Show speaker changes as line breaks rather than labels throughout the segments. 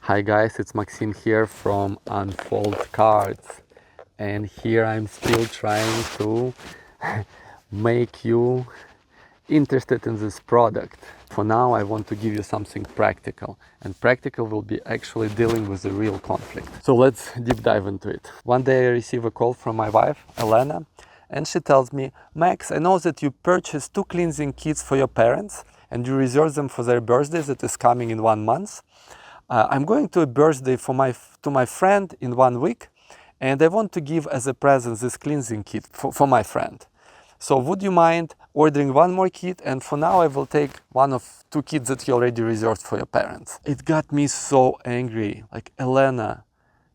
Hi guys, it's Maxim here from Unfold Cards, and here I'm still trying to make you interested in this product. For now I want to give you something practical, and practical will be actually dealing with the real conflict. So let's deep dive into it. One day I receive a call from my wife, Elena, and she tells me, Max, I know that you purchased 2 cleansing kits for your parents and you reserved them for their birthday that is coming in 1 month. I'm going to a birthday to my friend in 1 week, and I want to give as a present this cleansing kit for my friend. So would you mind ordering 1 more kit, and for now I will take 1 of 2 kits that you already reserved for your parents. It got me so angry. Like, Elena,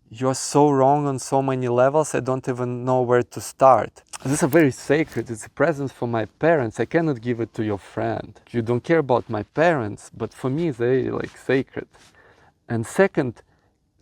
you're so wrong on so many levels, I don't even know where to start. This is very sacred, it's a present for my parents, I cannot give it to your friend. You don't care about my parents, but for me they like sacred. And second,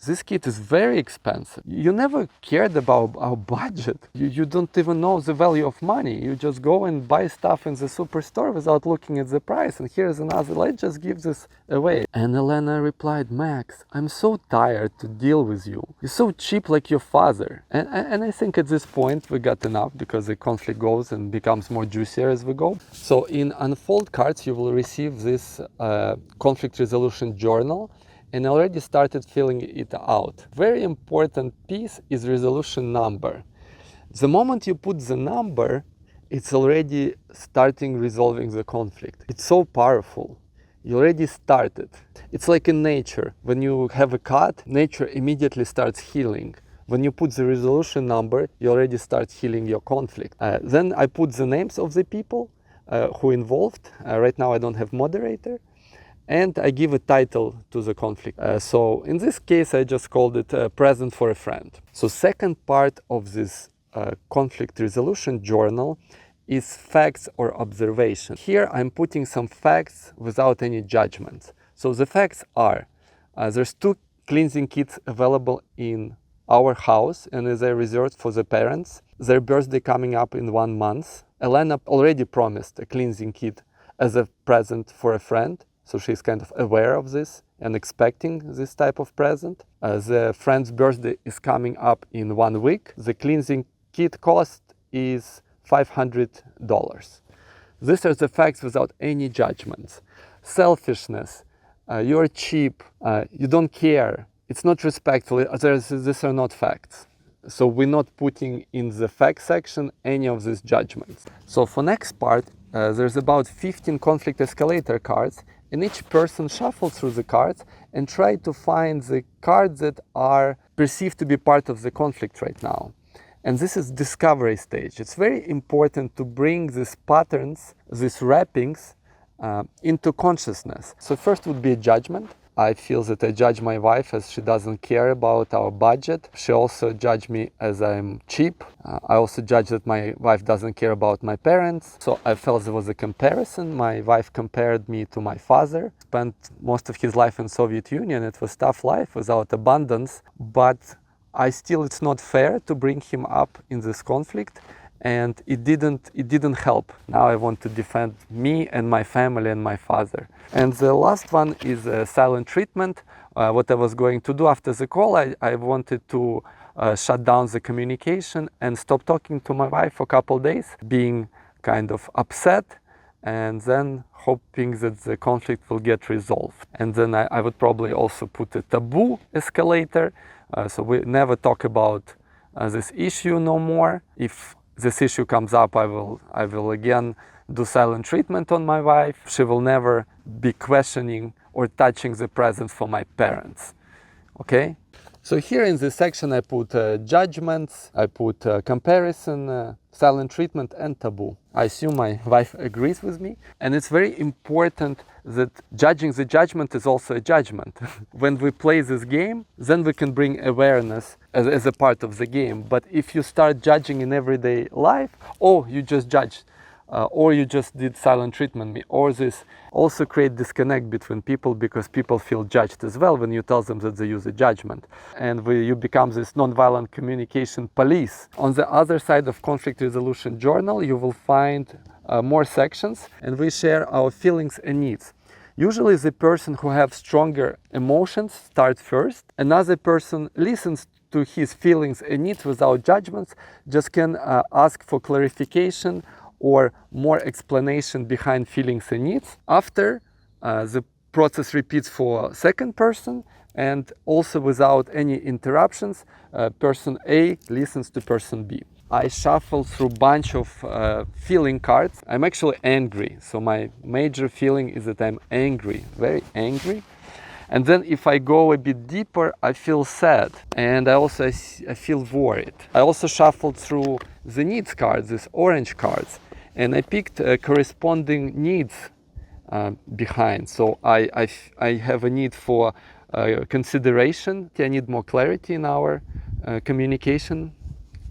this kit is very expensive. You never cared about our budget. You don't even know the value of money. You just go and buy stuff in the superstore without looking at the price. And here's another, let's just give this away. And Elena replied, Max, I'm so tired to deal with you. You're so cheap like your father. And I think at this point we got enough, because the conflict goes and becomes more juicier as we go. So in Unfold Cards, you will receive this conflict resolution journal, and I already started filling it out. Very important piece is resolution number. The moment you put the number, it's already starting resolving the conflict. It's so powerful. You already started. It's like in nature. When you have a cut, nature immediately starts healing. When you put the resolution number, you already start healing your conflict. Then I put the names of the people who involved. Right now I don't have moderator. And I give a title to the conflict. So in this case, I just called it Present for a Friend. So second part of this conflict resolution journal is facts or observation. Here I'm putting some facts without any judgments. So the facts are, there's 2 cleansing kits available in our house, and they're reserved for the parents. Their birthday coming up in 1 month. Elena already promised a cleansing kit as a present for a friend. So she's kind of aware of this and expecting this type of present. The friend's birthday is coming up in 1 week. The cleansing kit cost is $500. These are the facts without any judgments. Selfishness, you're cheap, you don't care, it's not respectful, these are not facts. So we're not putting in the fact section any of these judgments. So for next part, there's about 15 conflict escalator cards, and each person shuffles through the cards and try to find the cards that are perceived to be part of the conflict right now. And this is discovery stage. It's very important to bring these patterns, these wrappings, into consciousness. So first would be a judgment. I feel that I judge my wife as she doesn't care about our budget. She also judged me as I'm cheap. I also judge that my wife doesn't care about my parents. So I felt there was a comparison. My wife compared me to my father. Spent most of his life in Soviet Union. It was tough life without abundance, but it's not fair to bring him up in this conflict. And it didn't help. Now I want to defend me and my family and my father. And the last one is silent treatment. What I was going to do after the call, I wanted to shut down the communication and stop talking to my wife for a couple of days, being kind of upset, and then hoping that the conflict will get resolved. And then I would probably also put a taboo escalator, so we never talk about this issue no more. If this issue comes up, I will again do silent treatment on my wife. She will never be questioning or touching the present for my parents. Okay? So here in this section I put judgments, I put comparison, silent treatment, and taboo. I assume my wife agrees with me. And it's very important that judging the judgment is also a judgment. When we play this game, then we can bring awareness as a part of the game. But if you start judging in everyday life, oh, you just judged, or you just did silent treatment me, or this, also create disconnect between people, because people feel judged as well when you tell them that they use a judgment. And you become this nonviolent communication police. On the other side of conflict resolution journal, you will find more sections, and we share our feelings and needs. Usually the person who has stronger emotions starts first. Another person listens to his feelings and needs without judgments, just can ask for clarification or more explanation behind feelings and needs. After, the process repeats for second person, and also without any interruptions, person A listens to person B. I shuffle through a bunch of feeling cards. I'm actually angry, so my major feeling is that I'm angry, very angry. And then if I go a bit deeper, I feel sad, and I feel worried. I also shuffled through the needs cards, these orange cards, and I picked corresponding needs behind. So I have a need for consideration. I need more clarity in our communication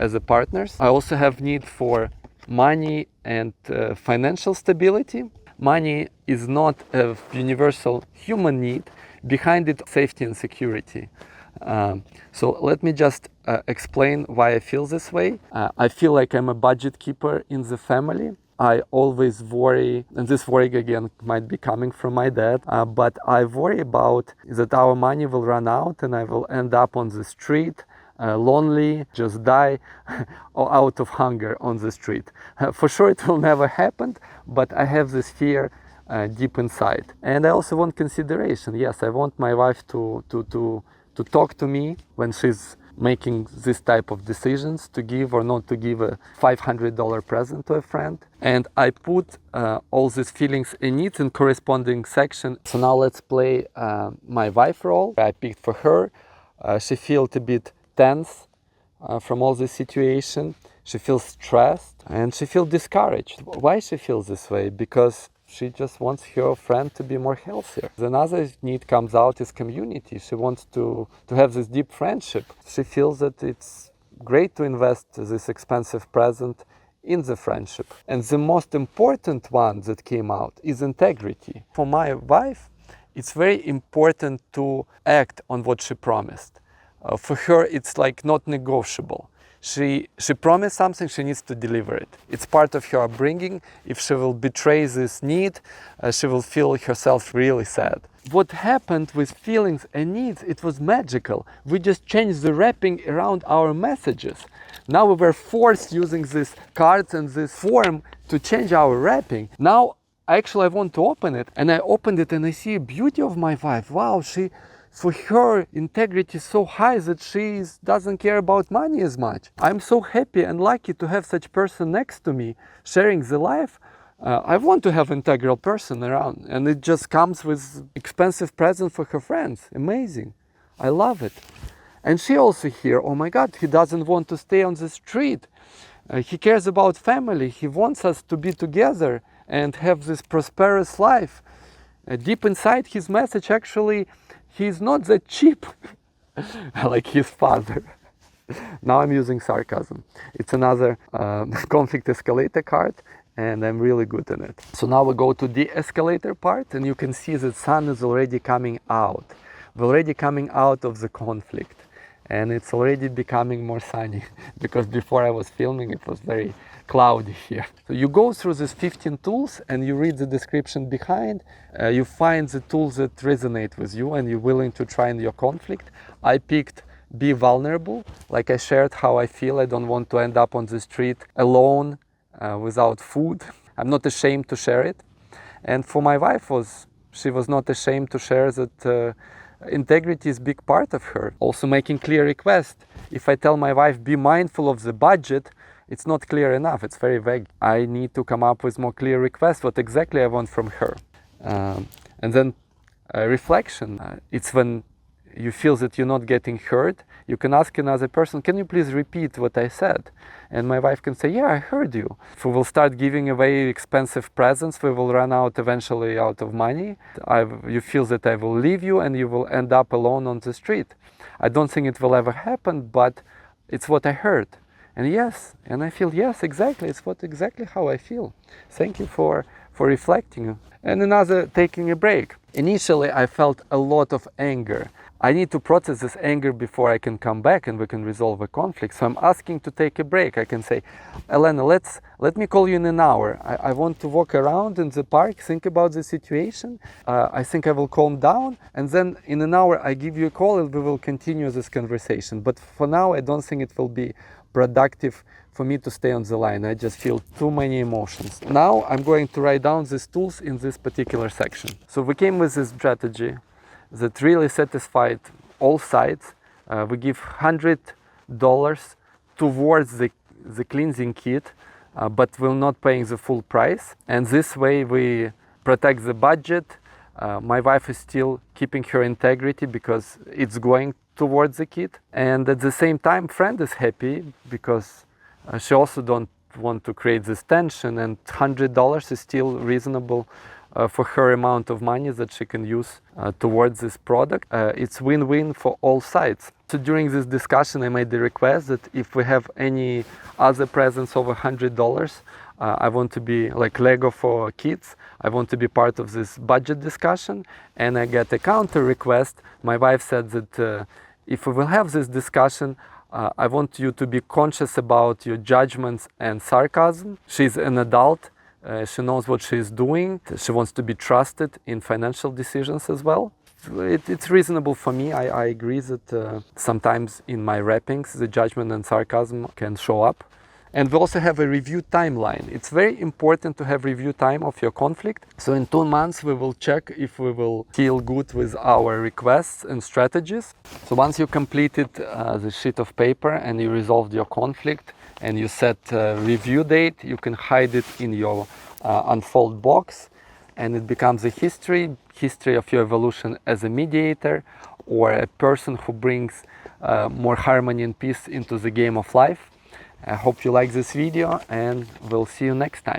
as a partners. I also have need for money and financial stability. Money is not a universal human need. Behind it, safety and security. So let me just explain why I feel this way. I feel like I'm a budget keeper in the family. I always worry, and this worry again might be coming from my dad, but I worry about that our money will run out and I will end up on the street, lonely, just die or out of hunger on the street. For sure it will never happen, but I have this fear deep inside. And I also want consideration. Yes, I want my wife to talk to me when she's making this type of decisions, to give or not to give a $500 present to a friend. And I put all these feelings and needs in corresponding section. So now let's play my wife role. I picked for her. She feels a bit tense from all this situation. She feels stressed and she feels discouraged. Why she feels this way? Because she just wants her friend to be more healthier. Another need comes out is community. She wants to have this deep friendship. She feels that it's great to invest this expensive present in the friendship. And the most important one that came out is integrity. For my wife, it's very important to act on what she promised. For her, it's like not negotiable. She promised something, she needs to deliver it. It's part of her upbringing. If she will betray this need, she will feel herself really sad. What happened with feelings and needs, it was magical. We just changed the wrapping around our messages. Now we were forced using these cards and this form to change our wrapping. Now, actually I want to open it, and I opened it and I see a beauty of my wife. Wow, for her, integrity is so high that she doesn't care about money as much. I'm so happy and lucky to have such person next to me, sharing the life. I want to have integral person around, and it just comes with expensive present for her friends. Amazing. I love it. And she also here, oh my God, he doesn't want to stay on the street. He cares about family. He wants us to be together and have this prosperous life. Deep inside his message, actually, he's not that cheap like his father. Now I'm using sarcasm. It's another conflict escalator card, and I'm really good in it. So now we go to the escalator part, and you can see that sun is already coming out. We're already coming out of the conflict, and it's already becoming more sunny because before I was filming it was very cloudy here. So you go through these 15 tools and you read the description behind. You find the tools that resonate with you and you're willing to try in your conflict. I picked be vulnerable. Like I shared how I feel. I don't want to end up on the street alone without food. I'm not ashamed to share it. And for my wife, she was not ashamed to share that integrity is a big part of her. Also making clear requests. If I tell my wife, be mindful of the budget, it's not clear enough, it's very vague. I need to come up with more clear requests, what exactly I want from her. And then reflection, it's when you feel that you're not getting heard, you can ask another person, can you please repeat what I said? And my wife can say, yeah, I heard you. If we will start giving away expensive presents, we will run out eventually out of money. You feel that I will leave you and you will end up alone on the street. I don't think it will ever happen, but it's what I heard. And yes, and I feel, yes, exactly, it's exactly how I feel. Thank you for reflecting. And another, taking a break. Initially, I felt a lot of anger. I need to process this anger before I can come back and we can resolve a conflict. So I'm asking to take a break. I can say, Elena, let me call you in an hour. I want to walk around in the park, think about the situation. I think I will calm down, and then in an hour I give you a call and we will continue this conversation. But for now, I don't think it will be productive for me to stay on the line. I just feel too many emotions. Now I'm going to write down these tools in this particular section. So we came with this strategy that really satisfied all sides. We give $100 towards the cleansing kit, but we're not paying the full price. And this way we protect the budget. My wife is still keeping her integrity because it's going towards the kit. And at the same time, friend is happy because she also don't want to create this tension, and $100 is still reasonable for her amount of money that she can use towards this product. It's win-win for all sides. So during this discussion, I made the request that if we have any other presents over $100, I want to be like Lego for kids. I want to be part of this budget discussion, and I get a counter request. My wife said that if we will have this discussion, I want you to be conscious about your judgments and sarcasm. She's an adult. She knows what she's doing. She wants to be trusted in financial decisions as well. It's reasonable for me. I agree that sometimes in my wrappings, the judgment and sarcasm can show up. And we also have a review timeline. It's very important to have review time of your conflict. So in 2 months, we will check if we will feel good with our requests and strategies. So once you completed the sheet of paper and you resolved your conflict and you set a review date, you can hide it in your unfold box, and it becomes a history of your evolution as a mediator or a person who brings more harmony and peace into the game of life. I hope you like this video, and we'll see you next time.